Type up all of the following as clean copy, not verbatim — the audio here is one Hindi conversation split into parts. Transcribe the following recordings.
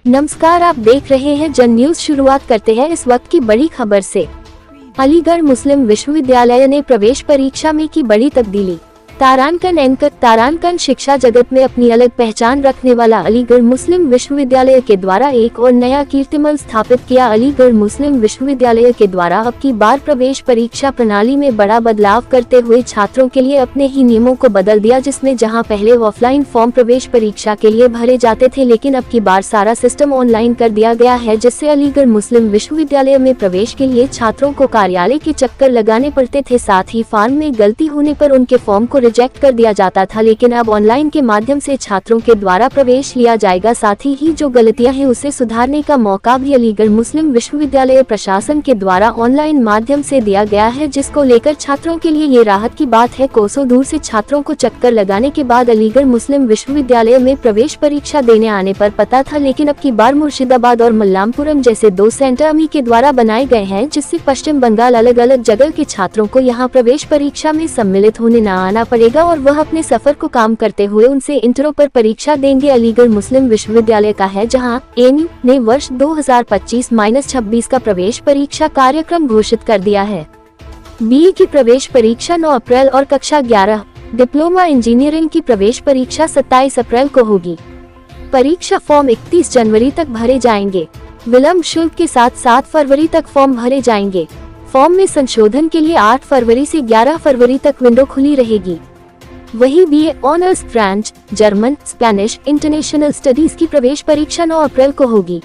नमस्कार, आप देख रहे हैं जन न्यूज। शुरुआत करते हैं इस वक्त की बड़ी खबर से। अलीगढ़ मुस्लिम विश्वविद्यालय ने प्रवेश परीक्षा में की बड़ी तब्दीली। तारांकन शिक्षा जगत में अपनी अलग पहचान रखने वाला अलीगढ़ मुस्लिम विश्वविद्यालय के द्वारा एक और नया कीर्तिमान स्थापित किया। अलीगढ़ मुस्लिम विश्वविद्यालय के द्वारा अब की बार प्रवेश परीक्षा प्रणाली में बड़ा बदलाव करते हुए छात्रों के लिए अपने ही नियमों को बदल दिया, जिसमें जहां पहले ऑफलाइन फॉर्म प्रवेश परीक्षा के लिए भरे जाते थे, लेकिन अब की बार सारा सिस्टम ऑनलाइन कर दिया गया है, जिससे अलीगढ़ मुस्लिम विश्वविद्यालय में प्रवेश के लिए छात्रों को कार्यालय के चक्कर लगाने पड़ते थे। साथ ही फॉर्म में गलती होने पर उनके फॉर्म को रिजेक्ट कर दिया जाता था, लेकिन अब ऑनलाइन के माध्यम से छात्रों के द्वारा प्रवेश लिया जाएगा। साथ ही जो गलतियां हैं उसे सुधारने का मौका भी अलीगढ़ मुस्लिम विश्वविद्यालय प्रशासन के द्वारा ऑनलाइन माध्यम से दिया गया है, जिसको लेकर छात्रों के लिए ये राहत की बात है। कोसों दूर से छात्रों को चक्कर लगाने के बाद अलीगढ़ मुस्लिम विश्वविद्यालय में प्रवेश परीक्षा देने आने पर पता था, लेकिन अब की बार मुर्शिदाबाद और मल्लामपुरम जैसे 2 सेंटर अमी के द्वारा बनाए गए हैं, जिससे पश्चिम बंगाल अलग अलग जगह के छात्रों को यहाँ प्रवेश परीक्षा में सम्मिलित होने न आना पड़ेगा और वह अपने सफर को काम करते हुए उनसे इंटरों पर परीक्षा देंगे। अलीगढ़ मुस्लिम विश्वविद्यालय का है, जहां एएमयू ने वर्ष 2025-26 का प्रवेश परीक्षा कार्यक्रम घोषित कर दिया है। बीए की प्रवेश परीक्षा 9 अप्रैल और कक्षा 11, डिप्लोमा इंजीनियरिंग की प्रवेश परीक्षा 27 अप्रैल को होगी। परीक्षा फॉर्म 31 जनवरी तक भरे जाएंगे। विलम्ब शुल्क के साथ 7 फरवरी तक फॉर्म भरे जाएंगे। फॉर्म में संशोधन के लिए 8 फरवरी से 11 फरवरी तक विंडो खुली रहेगी। वही BA honours French, German, Spanish, international studies की प्रवेश परीक्षा 9 अप्रैल को होगी।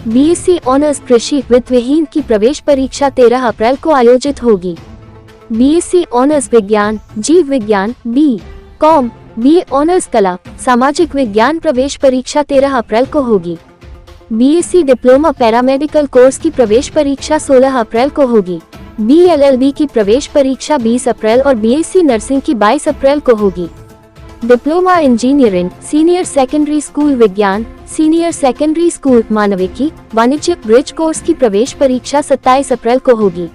बीएससी ऑनर्स कृषि वित्तविहीन की प्रवेश परीक्षा 13 अप्रैल को आयोजित होगी। बीएससी ऑनर्स विज्ञान, जीव विज्ञान, बी.कॉम, बीए ऑनर्स कला, सामाजिक विज्ञान प्रवेश परीक्षा 13 अप्रैल को होगी। बीएससी डिप्लोमा पैरामेडिकल कोर्स की प्रवेश परीक्षा 16 अप्रैल को होगी। बीएलएलबी की प्रवेश परीक्षा 20 अप्रैल और बीएससी नर्सिंग की 22 अप्रैल को होगी। Diploma engineering, senior secondary school विज्ञान, सीनियर सेकेंडरी स्कूल मानविकी, वाणिज्य ब्रिज कोर्स की प्रवेश परीक्षा 27 अप्रैल को होगी।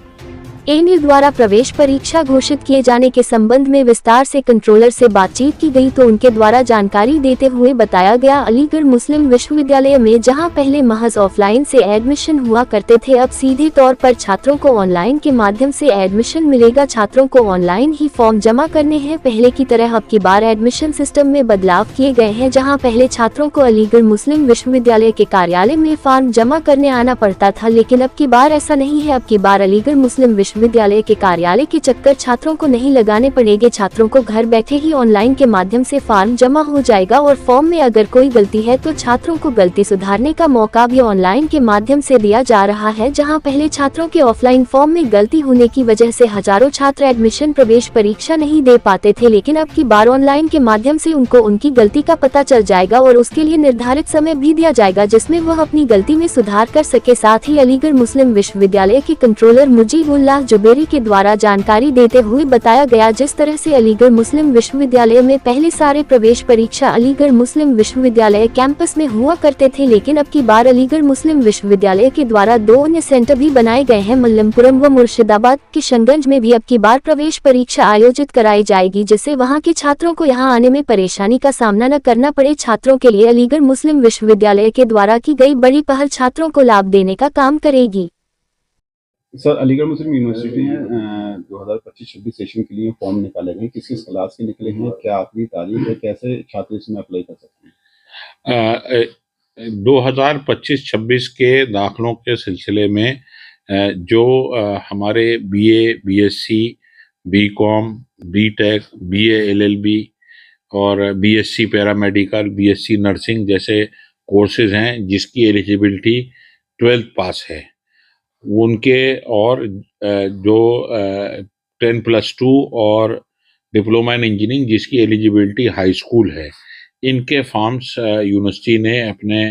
एएमयू द्वारा प्रवेश परीक्षा घोषित किए जाने के संबंध में विस्तार से कंट्रोलर से बातचीत की गई, तो उनके द्वारा जानकारी देते हुए बताया गया, अलीगढ़ मुस्लिम विश्वविद्यालय में जहां पहले महज ऑफलाइन से एडमिशन हुआ करते थे, अब सीधे तौर पर छात्रों को ऑनलाइन के माध्यम से एडमिशन मिलेगा। छात्रों को ऑनलाइन ही फॉर्म जमा करने हैं। पहले की तरह अब की बार एडमिशन सिस्टम में बदलाव किए गए हैं, जहाँ पहले छात्रों को अलीगढ़ मुस्लिम विश्वविद्यालय के कार्यालय में फॉर्म जमा करने आना पड़ता था, लेकिन अब की बार ऐसा नहीं है। अब की बार अलीगढ़ मुस्लिम विश्वविद्यालय के कार्यालय के चक्कर छात्रों को नहीं लगाने पड़ेंगे। छात्रों को घर बैठे ही ऑनलाइन के माध्यम से फॉर्म जमा हो जाएगा और फॉर्म में अगर कोई गलती है तो छात्रों को गलती सुधारने का मौका भी ऑनलाइन के माध्यम से दिया जा रहा है। जहां पहले छात्रों के ऑफलाइन फॉर्म में गलती होने की वजह से हजारों छात्र एडमिशन प्रवेश परीक्षा नहीं दे पाते थे, लेकिन अब की बार ऑनलाइन के माध्यम से उनको उनकी गलती का पता चल जाएगा और उसके लिए निर्धारित समय भी दिया जाएगा, जिसमें वह अपनी गलती में सुधार कर सके। साथ ही अलीगढ़ मुस्लिम विश्वविद्यालय के कंट्रोलर मुजीबुल्लाह जुबैरी के द्वारा जानकारी देते हुए बताया गया, जिस तरह से अलीगढ़ मुस्लिम विश्वविद्यालय में पहले सारे प्रवेश परीक्षा अलीगढ़ मुस्लिम विश्वविद्यालय कैंपस में हुआ करते थे, लेकिन अब की बार अलीगढ़ मुस्लिम विश्वविद्यालय के द्वारा 2 अन्य सेंटर भी बनाए गए हैं। मल्लमपुरम व मुर्शिदाबाद, किशनगंज में भी अब की बार प्रवेश परीक्षा आयोजित कराई जाएगी, जिससे वहां के छात्रों को यहां आने में परेशानी का सामना न करना पड़े। छात्रों के लिए अलीगढ़ मुस्लिम विश्वविद्यालय के द्वारा की गई बड़ी पहल छात्रों को लाभ देने का काम करेगी। सर, अलीगढ़ मुस्लिम यूनिवर्सिटी में 2025-26 सेशन के लिए फॉर्म निकाले गए, किस क्लास के निकले हैं, क्या आखिरी तारीख है, कैसे छात्र इसमें अप्लाई कर सकते हैं? 2025-26 के दाखिलों के सिलसिले में जो हमारे BA, BSc, BCom, BTech, BA LLB और बीएससी पैरामेडिकल, बीएससी नर्सिंग जैसे कोर्सेज हैं, जिसकी एलिजिबिलिटी 12th पास है उनके, और जो 10+2 और डिप्लोमा इन इंजीनियरिंग जिसकी एलिजिबिलिटी हाई स्कूल है, इनके फॉर्म्स यूनिवर्सिटी ने अपने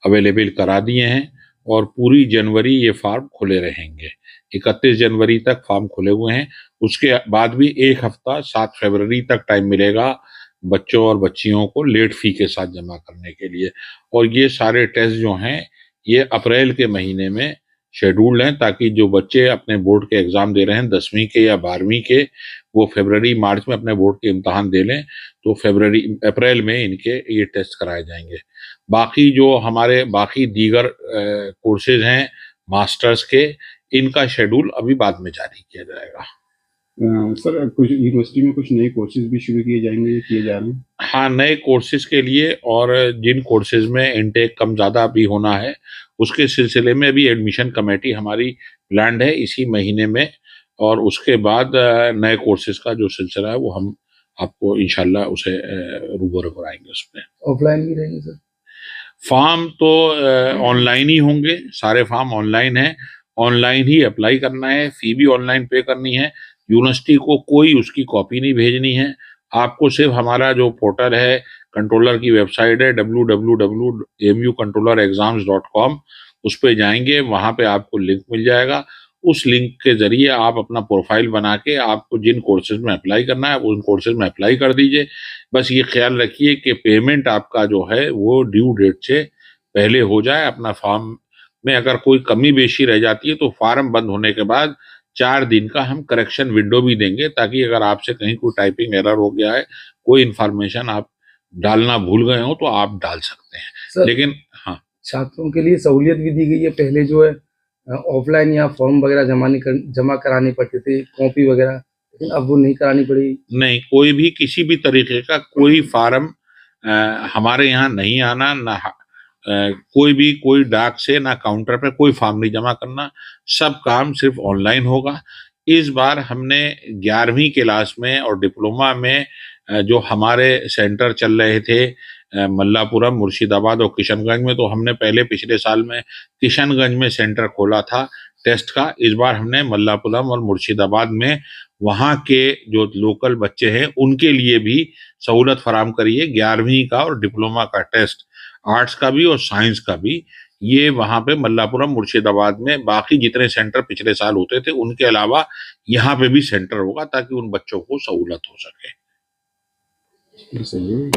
अवेलेबल करा दिए हैं और पूरी जनवरी ये फॉर्म खुले रहेंगे। 31 जनवरी तक फॉर्म खुले हुए हैं। उसके बाद भी 1 हफ्ता 7 फरवरी तक टाइम मिलेगा बच्चों और बच्चियों को लेट फी के साथ जमा करने के लिए। और ये सारे टेस्ट जो हैं ये अप्रैल के महीने में शेड्यूल्ड हैं, ताकि जो बच्चे अपने बोर्ड के एग्ज़ाम दे रहे हैं 10वीं के या 12वीं के, वो फरवरी मार्च में अपने बोर्ड के इम्तहान दे लें तो अप्रैल में इनके ये टेस्ट कराए जाएंगे। बाकी जो हमारे बाकी दीगर कोर्सेज हैं मास्टर्स के, इनका शेड्यूल अभी बाद में जारी किया जाएगा। सर कुछ यूनिवर्सिटी में कुछ नए कोर्सेज भी शुरू किए जाएंगे, किए जा रहे हैं? हाँ, नए कोर्सेज के लिए और जिन कोर्सेज में इनटेक कम ज़्यादा भी होना है उसके सिलसिले में अभी एडमिशन कमेटी हमारी प्लान्ड है इसी महीने में, और उसके बाद नए कोर्सेज का जो सिलसिला है वो हम आपको इंशाल्लाह उसे रूबरू कराएंगे। उसमें ऑफलाइन भी रहेंगे सर? फॉर्म तो ऑनलाइन ही होंगे, सारे फॉर्म ऑनलाइन है, ऑनलाइन ही अप्लाई करना है, फी भी ऑनलाइन पे करनी है, यूनिवर्सिटी को कोई उसकी कॉपी नहीं भेजनी है। आपको सिर्फ हमारा जो पोर्टल है, कंट्रोलर की वेबसाइट है www.mucontrollerexams.com, उस पे जाएंगे, वहाँ पे आपको लिंक मिल जाएगा। उस लिंक के जरिए आप अपना प्रोफाइल बना के आपको जिन कोर्सेज में अप्लाई करना है उन कोर्सेज में अप्लाई कर दीजिए। बस ये ख्याल रखिए कि पेमेंट आपका जो है वो ड्यू डेट से पहले हो जाए। अपना फॉर्म में अगर कोई कमी बेशी रह जाती है तो फॉर्म बंद होने के बाद 4 दिन का हम करेक्शन विंडो भी देंगे, ताकि अगर आपसे कहीं कोई टाइपिंग एरर हो गया है, कोई इन्फॉर्मेशन आप डालना भूल गए हो तो आप डाल सकते हैं। सर, लेकिन हाँ, छात्रों के लिए सहूलियत भी दी गई है। पहले जो है ऑफलाइन या फॉर्म वगैरह जमा करानी पड़ती थी, कॉपी वगैरह, लेकिन अब वो नहीं करानी पड़ेगी। नहीं, कोई भी किसी भी तरीके का कोई फार्म हमारे यहाँ नहीं आना, ना कोई भी कोई डाक से ना काउंटर पे कोई फॉर्म नहीं जमा करना, सब काम सिर्फ ऑनलाइन होगा। इस बार हमने 11वीं क्लास में और डिप्लोमा में जो हमारे सेंटर चल रहे थे मल्लापुरम, मुर्शिदाबाद और किशनगंज में, तो हमने पहले पिछले साल में किशनगंज में सेंटर खोला था टेस्ट का। इस बार हमने मल्लापुरम और मुर्शिदाबाद में वहाँ के जो लोकल बच्चे हैं उनके लिए भी सहूलत फराम करी है। 11वीं का और डिप्लोमा का टेस्ट, आर्ट्स का भी और साइंस का भी, ये वहाँ पे मल्लापुरम मुर्शिदाबाद में बाकी जितने सेंटर पिछले साल होते थे उनके अलावा यहाँ पे भी सेंटर होगा, ताकि उन बच्चों को सहूलत हो सके। सही है।